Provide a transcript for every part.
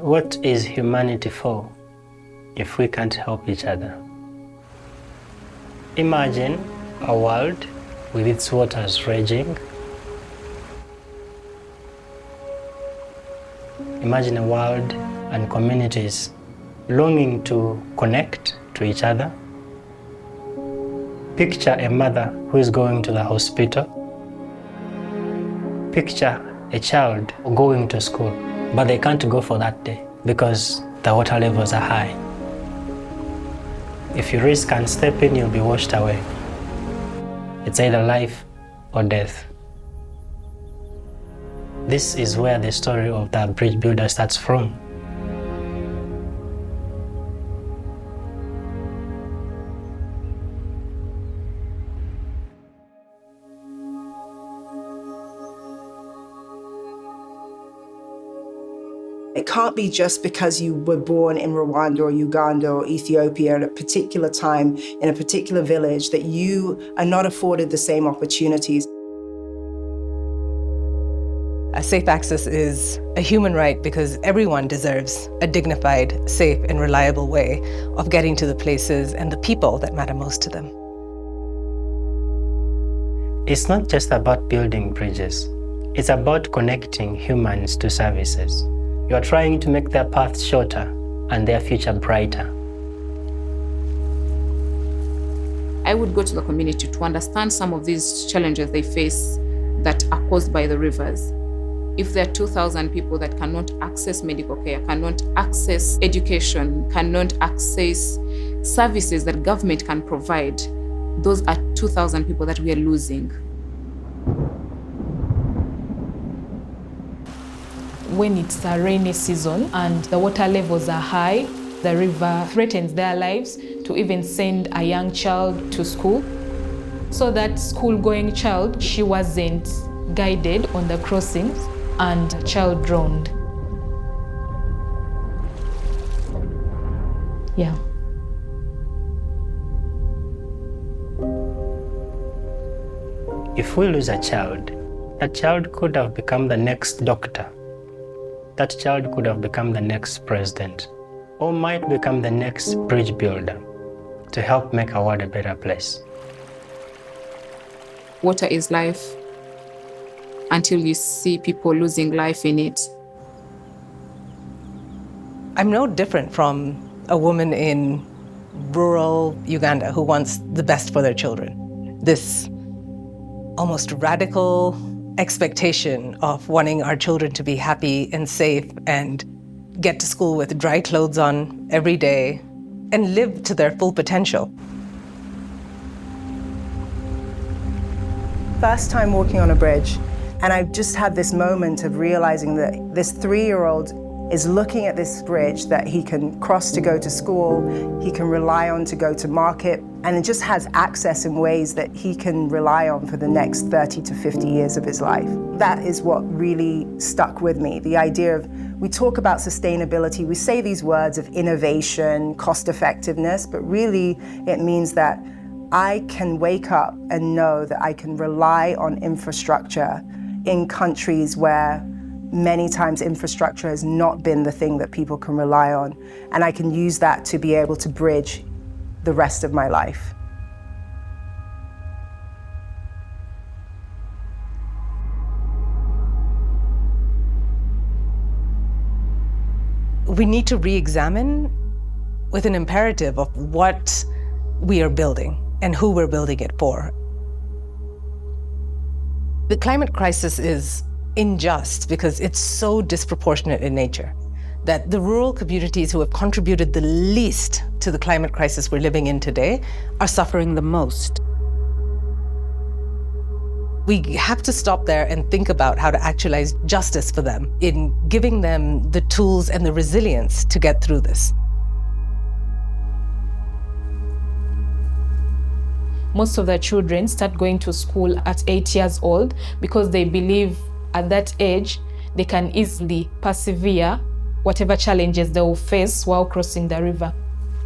What is humanity for if we can't help each other? Imagine a world with its waters raging. Imagine a world and communities longing to connect to each other. Picture a mother who is going to the hospital. Picture a child going to school, but they can't go for that day because the water levels are high. If you risk and step in, you'll be washed away. It's either life or death. This is where the story of the bridge builder starts from. It can't be just because you were born in Rwanda or Uganda or Ethiopia at a particular time in a particular village that you are not afforded the same opportunities. Safe access is a human right because everyone deserves a dignified, safe, and reliable way of getting to the places and the people that matter most to them. It's not just about building bridges. It's about connecting humans to services. You are trying to make their paths shorter and their future brighter. I would go to the community to understand some of these challenges they face that are caused by the rivers. If there are 2,000 people that cannot access medical care, cannot access education, cannot access services that government can provide, those are 2,000 people that we are losing. When it's a rainy season and the water levels are high, the river threatens their lives to even send a young child to school. So that school-going child, she wasn't guided on the crossings and a child drowned. Yeah. If we lose a child, that child could have become the next doctor. That child could have become the next president, or might become the next bridge builder to help make our world a better place. Water is life until you see people losing life in it. I'm no different from a woman in rural Uganda who wants the best for their children. This almost radical expectation of wanting our children to be happy and safe and get to school with dry clothes on every day and live to their full potential. First time walking on a bridge, and I just had this moment of realizing that this 3-year-old is looking at this bridge that he can cross to go to school, he can rely on to go to market, and it just has access in ways that he can rely on for the next 30 to 50 years of his life. That is what really stuck with me, the idea of, we talk about sustainability, we say these words of innovation, cost effectiveness, but really it means that I can wake up and know that I can rely on infrastructure in countries where many times infrastructure has not been the thing that people can rely on. And I can use that to be able to bridge the rest of my life. We need to re-examine with an imperative of what we are building and who we're building it for. The climate crisis is unjust because it's so disproportionate in nature that the rural communities who have contributed the least to the climate crisis we're living in today are suffering the most. We have to stop there and think about how to actualize justice for them in giving them the tools and the resilience to get through this. Most of the children start going to school at 8 years old because they believe at that age they can easily persevere whatever challenges they will face while crossing the river,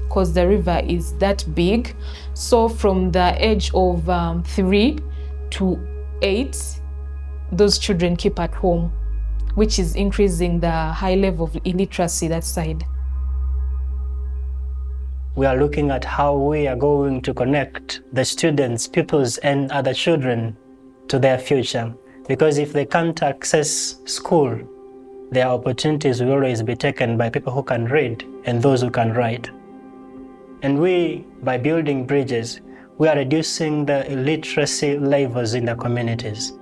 because the river is that big. So from the age of 3 to 8, those children keep at home which is increasing the high level of illiteracy that side. We are looking at how we are going to connect the students, pupils, and other children to their future. Because if they can't access school, their opportunities will always be taken by people who can read and those who can write. And we, by building bridges, we are reducing the illiteracy levels in the communities.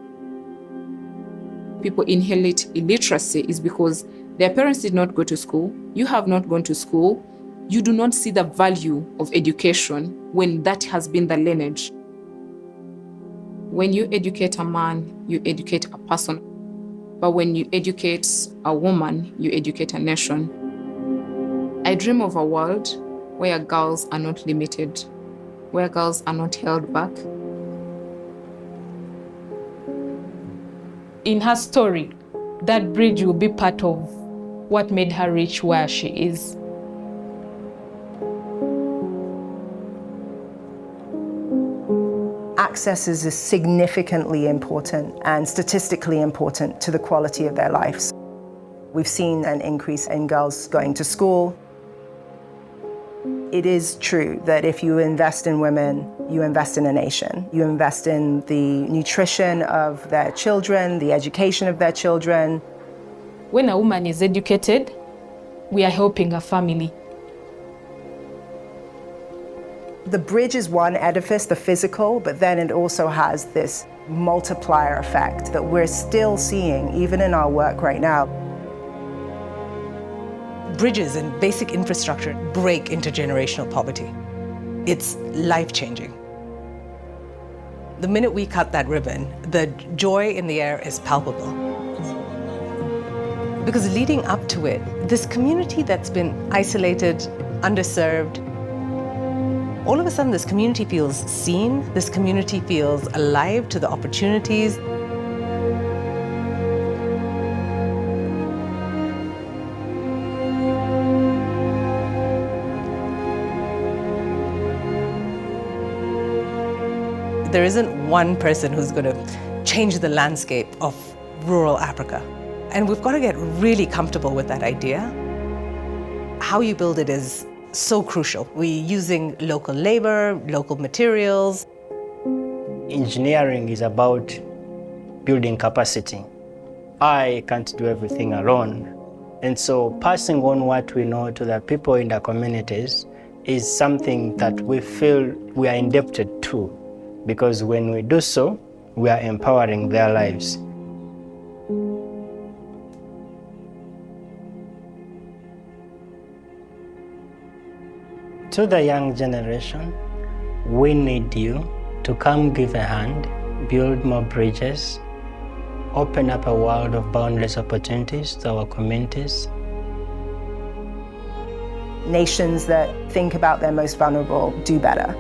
People inherit illiteracy is because their parents did not go to school, you have not gone to school, you do not see the value of education when that has been the lineage. When you educate a man, you educate a person. But when you educate a woman, you educate a nation. I dream of a world where girls are not limited, where girls are not held back. In her story, that bridge will be part of what made her reach where she is. Access is significantly important and statistically important to the quality of their lives. We've seen an increase in girls going to school. It is true that if you invest in women, you invest in a nation. You invest in the nutrition of their children, the education of their children. When a woman is educated, we are helping a family. The bridge is one edifice, the physical, but then it also has this multiplier effect that we're still seeing even in our work right now. Bridges and basic infrastructure break intergenerational poverty. It's life-changing. The minute we cut that ribbon, the joy in the air is palpable. Because leading up to it, this community that's been isolated, underserved, all of a sudden this community feels seen, this community feels alive to the opportunities. There isn't one person who's going to change the landscape of rural Africa. And we've got to get really comfortable with that idea. How you build it is so crucial. We're using local labor, local materials. Engineering is about building capacity. I can't do everything alone. And so passing on what we know to the people in the communities is something that we feel we are indebted to, because when we do so, we are empowering their lives. To the young generation, we need you to come give a hand, build more bridges, open up a world of boundless opportunities to our communities. Nations that think about their most vulnerable do better.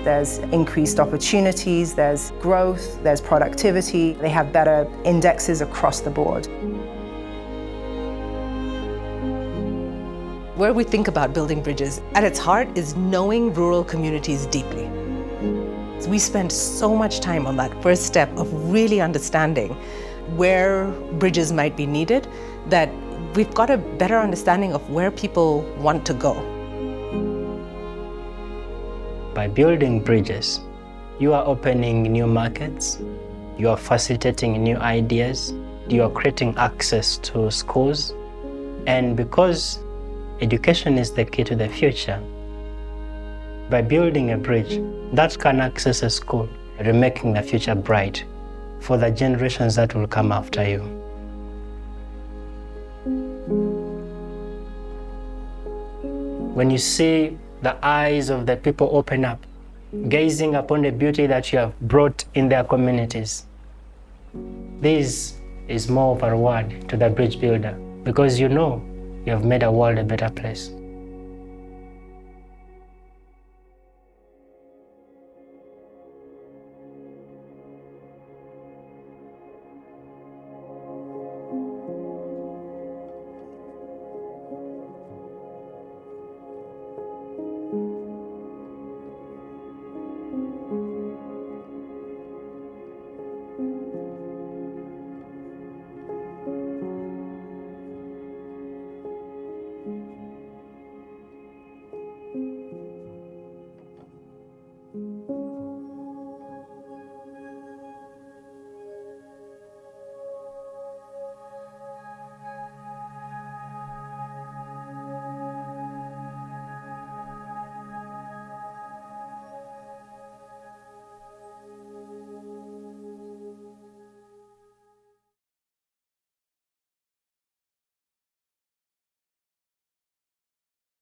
There's increased opportunities, there's growth, there's productivity. They have better indexes across the board. Where we think about building bridges, at its heart is knowing rural communities deeply. We spend so much time on that first step of really understanding where bridges might be needed, that we've got a better understanding of where people want to go. By building bridges, you are opening new markets, you are facilitating new ideas, you are creating access to schools, and because education is the key to the future, by building a bridge that can access a school, you're making the future bright for the generations that will come after you. When you see the eyes of the people open up, gazing upon the beauty that you have brought in their communities, this is more of a reward to the bridge builder, because you know you have made a world a better place.